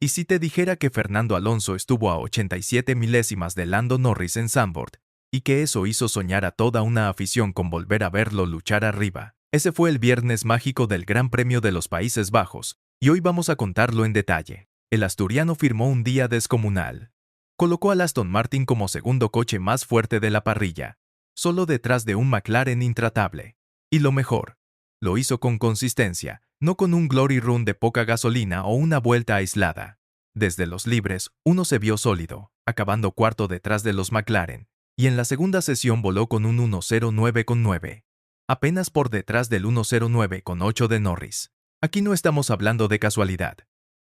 ¿Y si te dijera que Fernando Alonso estuvo a 87 milésimas de Lando Norris en Zandvoort, y que eso hizo soñar a toda una afición con volver a verlo luchar arriba? Ese fue el viernes mágico del Gran Premio de los Países Bajos, y hoy vamos a contarlo en detalle. El asturiano firmó un día descomunal. Colocó al Aston Martin como segundo coche más fuerte de la parrilla, solo detrás de un McLaren intratable. Y lo mejor, lo hizo con consistencia, no con un glory run de poca gasolina o una vuelta aislada. Desde los libres, uno se vio sólido, acabando cuarto detrás de los McLaren, y en la segunda sesión voló con un 1.09,9, apenas por detrás del 1.09,8 de Norris. Aquí no estamos hablando de casualidad.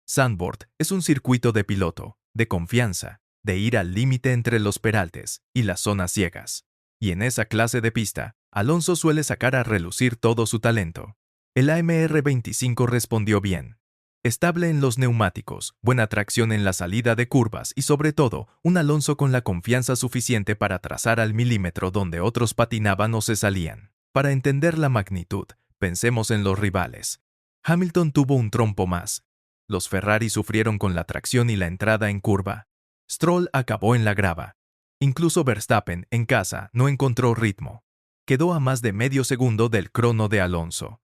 Zandvoort es un circuito de piloto, de confianza, de ir al límite entre los peraltes y las zonas ciegas. Y en esa clase de pista, Alonso suele sacar a relucir todo su talento. El AMR25 respondió bien. Estable en los neumáticos, buena tracción en la salida de curvas y sobre todo, un Alonso con la confianza suficiente para trazar al milímetro donde otros patinaban o se salían. Para entender la magnitud, pensemos en los rivales. Hamilton tuvo un trompo más. Los Ferrari sufrieron con la tracción y la entrada en curva. Stroll acabó en la grava. Incluso Verstappen, en casa, no encontró ritmo. Quedó a más de medio segundo del crono de Alonso.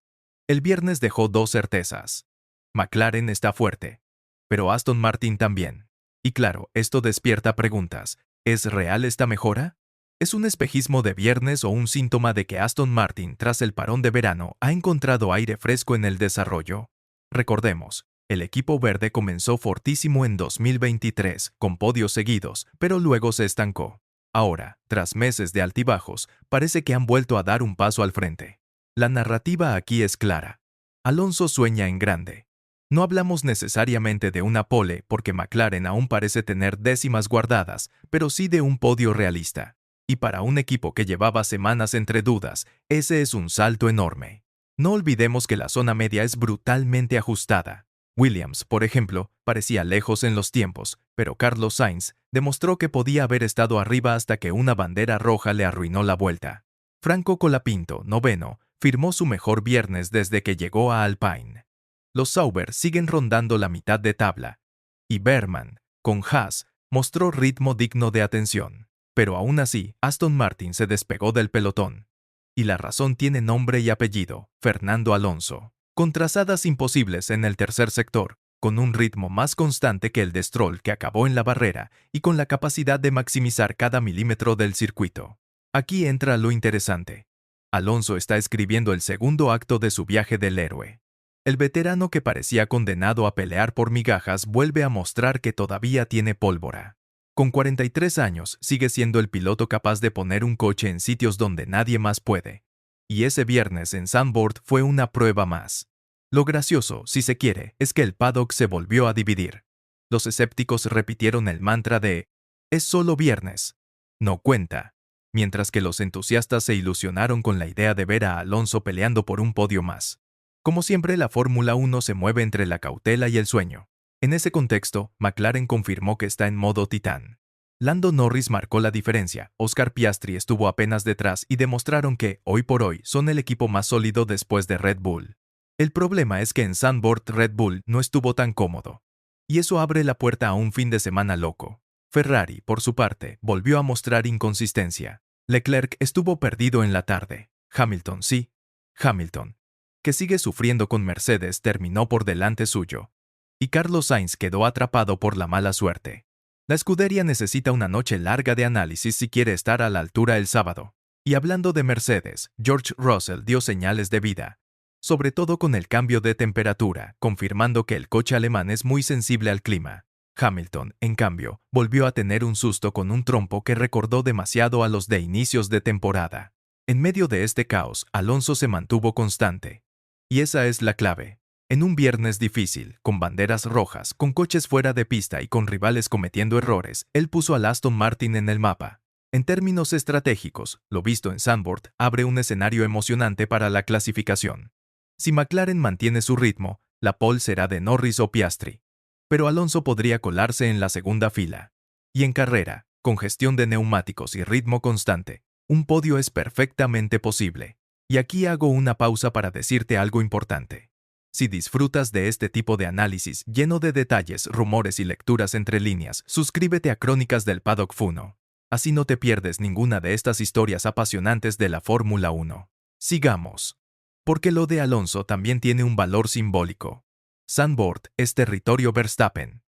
El viernes dejó dos certezas. McLaren está fuerte, pero Aston Martin también. Y claro, esto despierta preguntas. ¿Es real esta mejora? ¿Es un espejismo de viernes o un síntoma de que Aston Martin, tras el parón de verano, ha encontrado aire fresco en el desarrollo? Recordemos, el equipo verde comenzó fortísimo en 2023, con podios seguidos, pero luego se estancó. Ahora, tras meses de altibajos, parece que han vuelto a dar un paso al frente. La narrativa aquí es clara. Alonso sueña en grande. No hablamos necesariamente de una pole porque McLaren aún parece tener décimas guardadas, pero sí de un podio realista. Y para un equipo que llevaba semanas entre dudas, ese es un salto enorme. No olvidemos que la zona media es brutalmente ajustada. Williams, por ejemplo, parecía lejos en los tiempos, pero Carlos Sainz demostró que podía haber estado arriba hasta que una bandera roja le arruinó la vuelta. Franco Colapinto, noveno, firmó su mejor viernes desde que llegó a Alpine. Los Sauber siguen rondando la mitad de tabla, y Berman, con Haas, mostró ritmo digno de atención. Pero aún así, Aston Martin se despegó del pelotón. Y la razón tiene nombre y apellido, Fernando Alonso. Con trazadas imposibles en el tercer sector, con un ritmo más constante que el de Stroll que acabó en la barrera y con la capacidad de maximizar cada milímetro del circuito. Aquí entra lo interesante. Alonso está escribiendo el segundo acto de su viaje del héroe. El veterano que parecía condenado a pelear por migajas vuelve a mostrar que todavía tiene pólvora. Con 43 años, sigue siendo el piloto capaz de poner un coche en sitios donde nadie más puede. Y ese viernes en Zandvoort fue una prueba más. Lo gracioso, si se quiere, es que el paddock se volvió a dividir. Los escépticos repitieron el mantra de «Es solo viernes, no cuenta», mientras que los entusiastas se ilusionaron con la idea de ver a Alonso peleando por un podio más. Como siempre, la Fórmula 1 se mueve entre la cautela y el sueño. En ese contexto, McLaren confirmó que está en modo titán. Lando Norris marcó la diferencia, Oscar Piastri estuvo apenas detrás y demostraron que, hoy por hoy, son el equipo más sólido después de Red Bull. El problema es que en Zandvoort Red Bull no estuvo tan cómodo. Y eso abre la puerta a un fin de semana loco. Ferrari, por su parte, volvió a mostrar inconsistencia. Leclerc estuvo perdido en la tarde. Hamilton, sí. Hamilton, que sigue sufriendo con Mercedes, terminó por delante suyo. Y Carlos Sainz quedó atrapado por la mala suerte. La escudería necesita una noche larga de análisis si quiere estar a la altura el sábado. Y hablando de Mercedes, George Russell dio señales de vida, sobre todo con el cambio de temperatura, confirmando que el coche alemán es muy sensible al clima. Hamilton, en cambio, volvió a tener un susto con un trompo que recordó demasiado a los de inicios de temporada. En medio de este caos, Alonso se mantuvo constante. Y esa es la clave. En un viernes difícil, con banderas rojas, con coches fuera de pista y con rivales cometiendo errores, él puso al Aston Martin en el mapa. En términos estratégicos, lo visto en Zandvoort abre un escenario emocionante para la clasificación. Si McLaren mantiene su ritmo, la pole será de Norris o Piastri. Pero Alonso podría colarse en la segunda fila. Y en carrera, con gestión de neumáticos y ritmo constante, un podio es perfectamente posible. Y aquí hago una pausa para decirte algo importante. Si disfrutas de este tipo de análisis lleno de detalles, rumores y lecturas entre líneas, suscríbete a Crónicas del Paddock F1. Así no te pierdes ninguna de estas historias apasionantes de la Fórmula 1. Sigamos. Porque lo de Alonso también tiene un valor simbólico. Zandvoort es territorio Verstappen.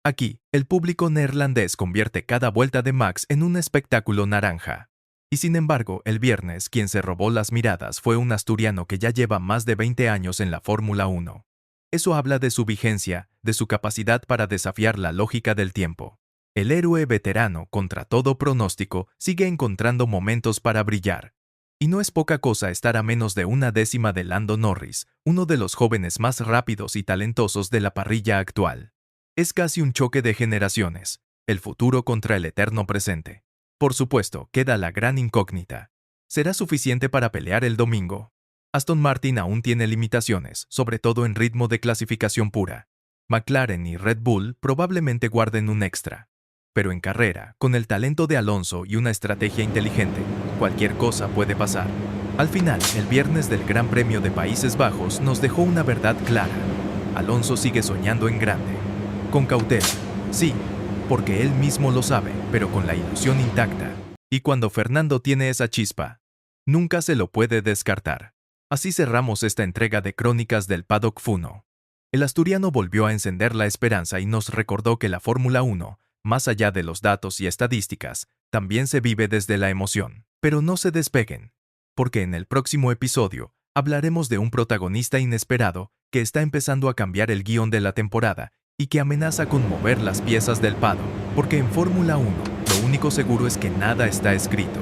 Aquí, el público neerlandés convierte cada vuelta de Max en un espectáculo naranja. Y sin embargo, el viernes quien se robó las miradas fue un asturiano que ya lleva más de 20 años en la Fórmula 1. Eso habla de su vigencia, de su capacidad para desafiar la lógica del tiempo. El héroe veterano, contra todo pronóstico, sigue encontrando momentos para brillar. Y no es poca cosa estar a menos de una décima de Lando Norris, uno de los jóvenes más rápidos y talentosos de la parrilla actual. Es casi un choque de generaciones, el futuro contra el eterno presente. Por supuesto, queda la gran incógnita. ¿Será suficiente para pelear el domingo? Aston Martin aún tiene limitaciones, sobre todo en ritmo de clasificación pura. McLaren y Red Bull probablemente guarden un extra. Pero en carrera, con el talento de Alonso y una estrategia inteligente, cualquier cosa puede pasar. Al final, el viernes del Gran Premio de Países Bajos nos dejó una verdad clara. Alonso sigue soñando en grande. Con cautela, sí, porque él mismo lo sabe, pero con la ilusión intacta. Y cuando Fernando tiene esa chispa, nunca se lo puede descartar. Así cerramos esta entrega de Crónicas del Paddock F1. El asturiano volvió a encender la esperanza y nos recordó que la Fórmula 1, más allá de los datos y estadísticas, también se vive desde la emoción. Pero no se despeguen, porque en el próximo episodio hablaremos de un protagonista inesperado que está empezando a cambiar el guión de la temporada y que amenaza con mover las piezas del paddock, porque en Fórmula 1 lo único seguro es que nada está escrito.